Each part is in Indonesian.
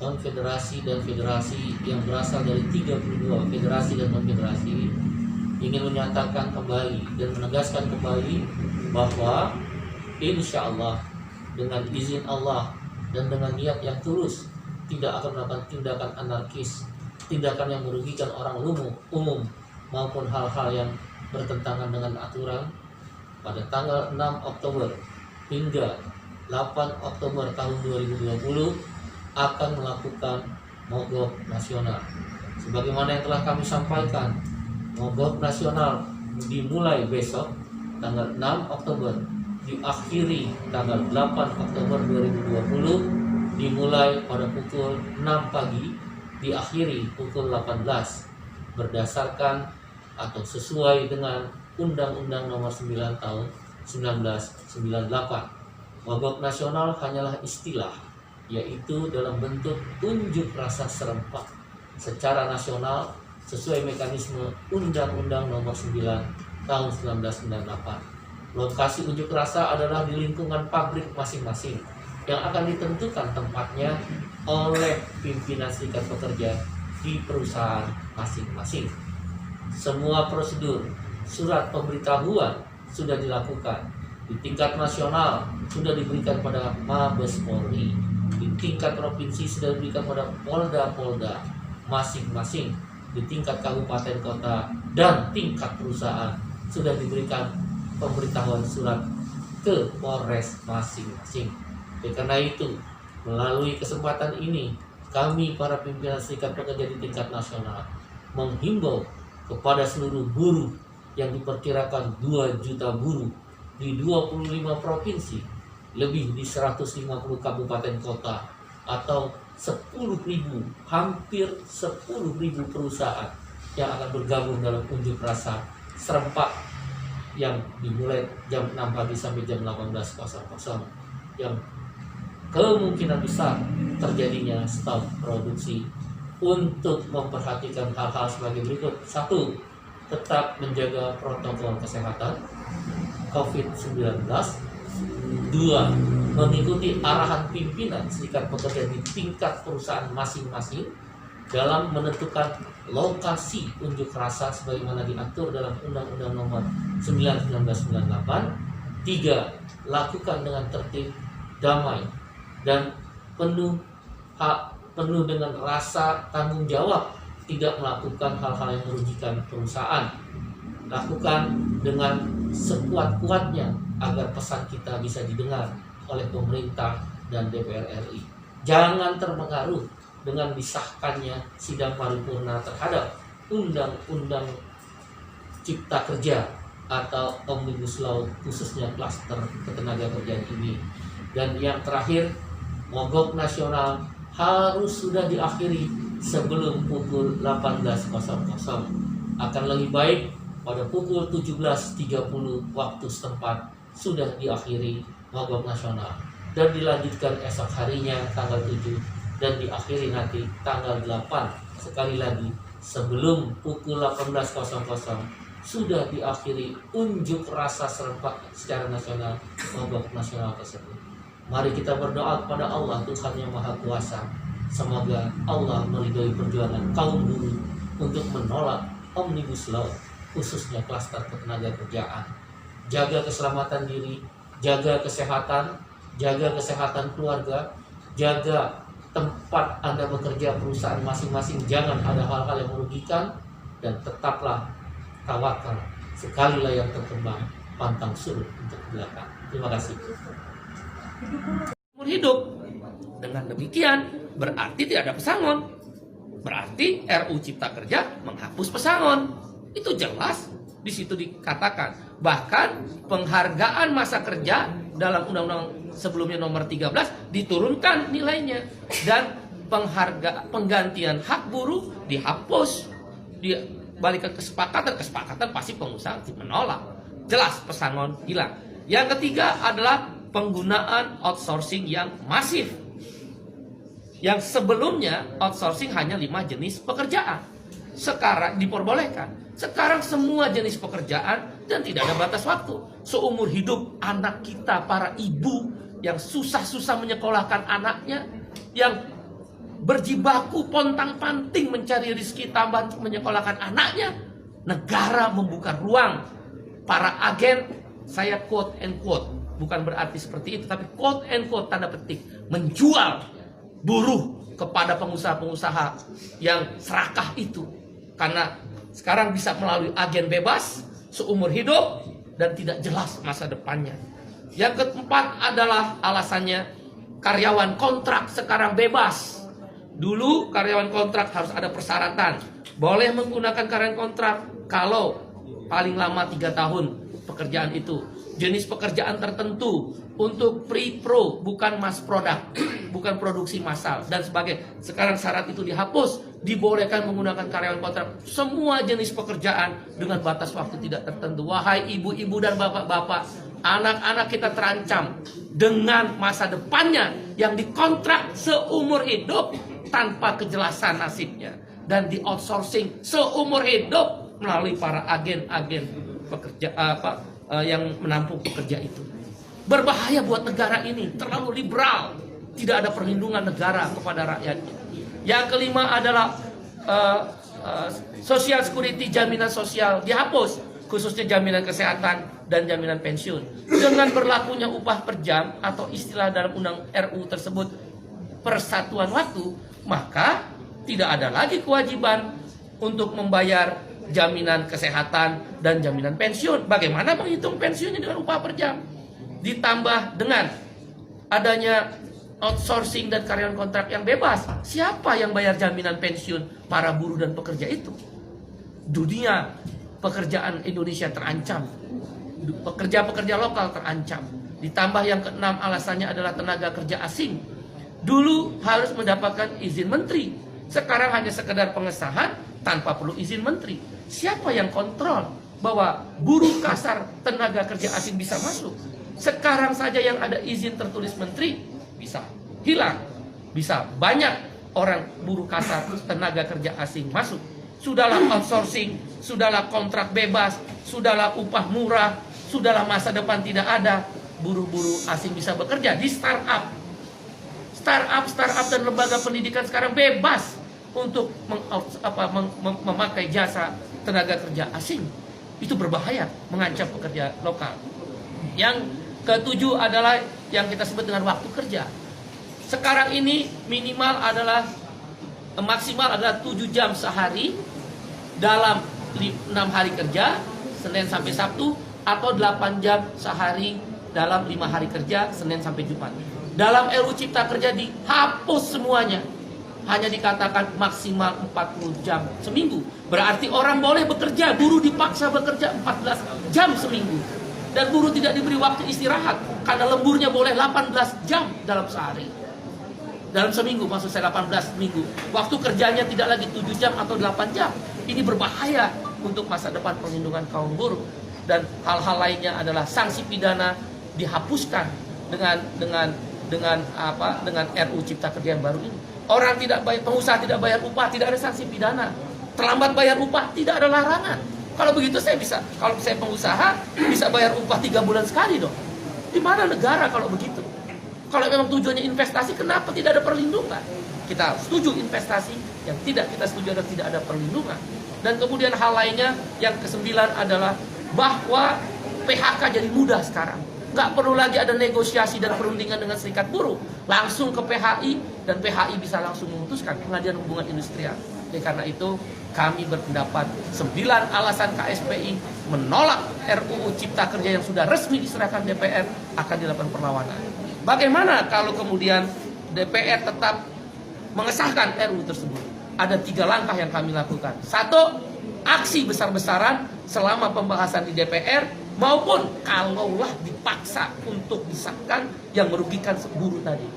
konfederasi dan federasi yang berasal dari 32 federasi dan konfederasi ingin menyatakan kembali dan menegaskan kembali bahwa insya Allah dengan izin Allah dan dengan niat yang tulus tidak akan melakukan tindakan anarkis, tindakan yang merugikan orang umum maupun hal-hal yang bertentangan dengan aturan. Pada tanggal 6 Oktober hingga 8 Oktober tahun 2020 akan melakukan mogok nasional. Sebagaimana yang telah kami sampaikan, mogok nasional dimulai besok tanggal 6 Oktober, diakhiri tanggal 8 Oktober 2020, dimulai pada pukul 6 pagi, diakhiri pukul 18, berdasarkan atau sesuai dengan Undang-Undang Nomor 9 Tahun 1998. Mogok nasional hanyalah istilah, yaitu dalam bentuk unjuk rasa serempak secara nasional sesuai mekanisme Undang-Undang Nomor 9 Tahun 1998. Lokasi unjuk rasa adalah di lingkungan pabrik masing-masing yang akan ditentukan tempatnya oleh pimpinan serikat pekerja di perusahaan masing-masing. Semua prosedur surat pemberitahuan sudah dilakukan. Di tingkat nasional sudah diberikan pada Mabes Polri, di tingkat provinsi sudah diberikan pada polda-polda masing-masing, di tingkat kabupaten kota dan tingkat perusahaan sudah diberikan pemberitahuan surat ke Polres masing-masing. Karena itu, melalui kesempatan ini, kami para pimpinan serikat pekerja di tingkat nasional menghimbau kepada seluruh buruh yang diperkirakan 2 juta buruh di 25 provinsi, lebih di 150 kabupaten kota, atau 10.000, hampir 10.000 perusahaan yang akan bergabung dalam unjuk rasa serempak yang dimulai jam 6 pagi sampai jam 18.00, yang kemungkinan besar terjadinya stop produksi. Untuk memperhatikan hal-hal sebagai berikut: 1. Tetap menjaga protokol kesehatan COVID-19. 2. Mengikuti arahan pimpinan serikat pekerja di tingkat perusahaan masing-masing dalam menentukan lokasi unjuk rasa sebagaimana diatur dalam Undang-Undang Nomor 9 1998. 3. Lakukan dengan tertib, damai, dan penuh dengan rasa tanggung jawab, tidak melakukan hal-hal yang merugikan perusahaan. Lakukan dengan sekuat-kuatnya agar pesan kita bisa didengar oleh pemerintah dan DPR RI. Jangan terpengaruh dengan disahkannya sidang paripurna terhadap Undang-Undang Cipta Kerja atau Omnibus Law, khususnya klaster ketenagakerjaan ini. Dan yang terakhir, mogok nasional harus sudah diakhiri sebelum pukul 18.00. Akan lebih baik pada pukul 17.30 waktu setempat sudah diakhiri mogok nasional dan dilanjutkan esok harinya tanggal 7 dan diakhiri nanti tanggal 8 sekali lagi sebelum pukul 18.00 sudah diakhiri unjuk rasa serempak secara nasional mogok nasional tersebut. Mari kita berdoa kepada Allah, Tuhan yang Maha Kuasa. Semoga Allah meridhoi perjuangan kaum buruh untuk menolak Omnibus Law, khususnya klaster ketenagakerjaan. Jaga keselamatan diri, jaga kesehatan keluarga, jaga tempat Anda bekerja, perusahaan masing-masing. Jangan ada hal-hal yang merugikan, dan tetaplah tawakal. Sekali layar terkembang, pantang surut untuk belakang. Terima kasih. Hidup. Dengan demikian berarti tidak ada pesangon. Berarti RUU Cipta Kerja menghapus pesangon. Itu jelas di situ dikatakan. Bahkan penghargaan masa kerja dalam undang-undang sebelumnya nomor 13 diturunkan nilainya, dan penggantian hak buruh dihapus. Dibalikan kesepakatan pasti pengusaha menolak. Jelas pesangon hilang. Yang ketiga adalah penggunaan outsourcing yang masif. Yang sebelumnya outsourcing hanya 5 jenis pekerjaan, sekarang diperbolehkan. Sekarang semua jenis pekerjaan dan tidak ada batas waktu. Seumur hidup anak kita, para ibu yang susah-susah menyekolahkan anaknya, yang berjibaku pontang-panting mencari rezeki tambahan untuk menyekolahkan anaknya, negara membuka ruang para agen, saya quote and quote, bukan berarti seperti itu, tapi quote and quote tanda petik, menjual buruh kepada pengusaha-pengusaha yang serakah itu. Karena sekarang bisa melalui agen bebas seumur hidup dan tidak jelas masa depannya. Yang keempat adalah alasannya karyawan kontrak sekarang bebas. Dulu karyawan kontrak harus ada persyaratan. Boleh menggunakan karyawan kontrak kalau paling lama 3 tahun pekerjaan itu. Jenis pekerjaan tertentu untuk pre-pro, bukan mass product, bukan produksi massal dan sebagainya. Sekarang syarat itu dihapus, dibolehkan menggunakan karyawan kontrak semua jenis pekerjaan dengan batas waktu tidak tertentu. Wahai ibu-ibu dan bapak-bapak, anak-anak kita terancam dengan masa depannya yang dikontrak seumur hidup tanpa kejelasan nasibnya dan di outsourcing seumur hidup melalui para agen-agen pekerja yang menampung pekerja itu. Berbahaya buat negara ini, terlalu liberal, tidak ada perlindungan negara kepada rakyatnya. Yang kelima adalah social security, jaminan sosial dihapus, khususnya jaminan kesehatan dan jaminan pensiun. Dengan berlakunya upah per jam atau istilah dalam undang RU tersebut persatuan waktu, maka tidak ada lagi kewajiban untuk membayar jaminan kesehatan dan jaminan pensiun. Bagaimana menghitung pensiunnya dengan upah per jam? Ditambah dengan adanya outsourcing dan karyawan kontrak yang bebas, siapa yang bayar jaminan pensiun para buruh dan pekerja itu? Dunia pekerjaan Indonesia terancam, pekerja-pekerja lokal terancam. Ditambah yang keenam alasannya adalah tenaga kerja asing. Dulu harus mendapatkan izin menteri, sekarang hanya sekedar pengesahan tanpa perlu izin menteri. Siapa yang kontrol bahwa buruh kasar tenaga kerja asing bisa masuk? Sekarang saja yang ada izin tertulis menteri bisa hilang, bisa banyak orang buruh kasar tenaga kerja asing masuk. Sudahlah outsourcing, sudahlah kontrak bebas, sudahlah upah murah, sudahlah masa depan tidak ada, buruh-buruh asing bisa bekerja di startup dan lembaga pendidikan sekarang bebas untuk memakai jasa tenaga kerja asing. Itu berbahaya, mengancam pekerja lokal. Yang ketujuh adalah yang kita sebut dengan waktu kerja. Sekarang ini minimal adalah maksimal adalah 7 jam sehari dalam 6 hari kerja, Senin sampai Sabtu, atau 8 jam sehari dalam 5 hari kerja, Senin sampai Jumat. Dalam RUU Cipta Kerja dihapus semuanya. Hanya dikatakan maksimal 40 jam seminggu. Berarti orang boleh bekerja, buruh dipaksa bekerja 14 jam seminggu. Dan buruh tidak diberi waktu istirahat, karena lemburnya boleh 18 jam dalam sehari. Dalam seminggu, maksud saya 18 minggu. Waktu kerjanya tidak lagi 7 jam atau 8 jam. Ini berbahaya untuk masa depan perlindungan kaum buruh. Dan hal-hal lainnya adalah sanksi pidana dihapuskan dengan RUU Cipta Kerja yang baru ini. Orang tidak bayar, pengusaha tidak bayar upah, tidak ada sanksi pidana. Terlambat bayar upah, tidak ada larangan. Kalau begitu kalau saya pengusaha bisa bayar upah 3 bulan sekali dong. Di mana negara kalau begitu? Kalau memang tujuannya investasi, kenapa tidak ada perlindungan? Kita setuju investasi, yang tidak kita setuju adalah tidak ada perlindungan. Dan kemudian hal lainnya yang ke-9 adalah bahwa PHK jadi mudah sekarang. Nggak perlu lagi ada negosiasi dan perundingan dengan serikat buruh. Langsung ke PHI, dan PHI bisa langsung memutuskan Pengadilan Hubungan Industrial. Oleh karena itu, kami berpendapat 9 alasan KSPI menolak RUU Cipta Kerja yang sudah resmi diserahkan DPR akan dilakukan perlawanan. Bagaimana kalau kemudian DPR tetap mengesahkan RUU tersebut? Ada 3 langkah yang kami lakukan. 1, aksi besar-besaran selama pembahasan di DPR, maupun kalaulah dipaksa untuk disahkan yang merugikan buruh tadi.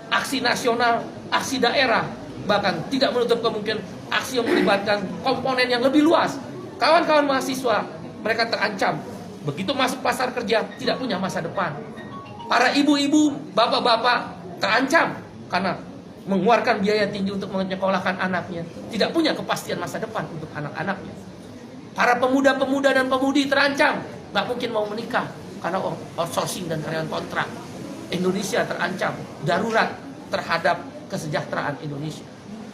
Aksi nasional, aksi daerah, bahkan tidak menutup kemungkinan aksi yang melibatkan komponen yang lebih luas. Kawan-kawan mahasiswa, mereka terancam. Begitu masuk pasar kerja, tidak punya masa depan. Para ibu-ibu, bapak-bapak terancam karena mengeluarkan biaya tinggi untuk menyekolahkan anaknya, tidak punya kepastian masa depan untuk anak-anaknya. Para pemuda-pemuda dan pemudi terancam, nggak mungkin mau menikah karena outsourcing dan karyawan kontrak. Indonesia terancam darurat terhadap kesejahteraan Indonesia.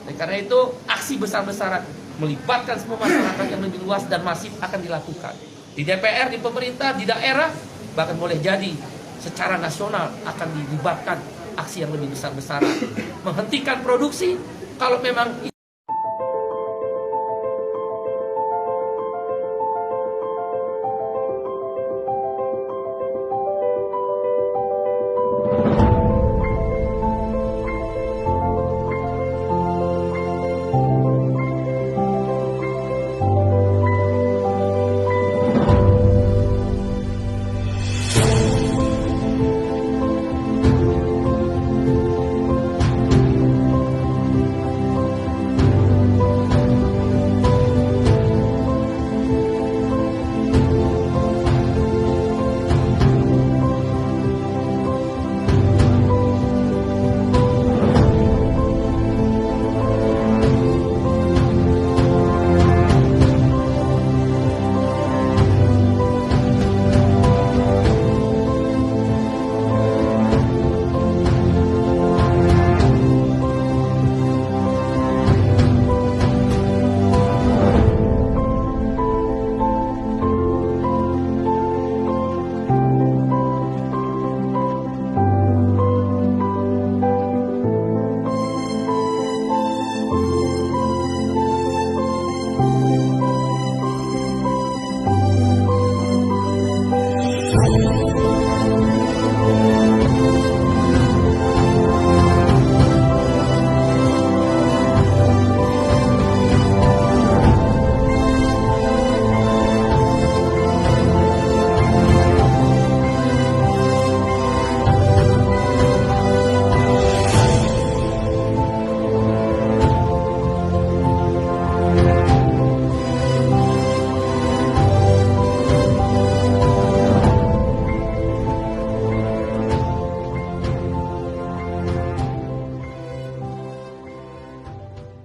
Dan karena itu aksi besar-besaran melibatkan semua masyarakat yang lebih luas dan masif akan dilakukan di DPR, di pemerintah, di daerah, bahkan boleh jadi secara nasional akan dilibatkan aksi yang lebih besar-besaran, menghentikan produksi kalau memang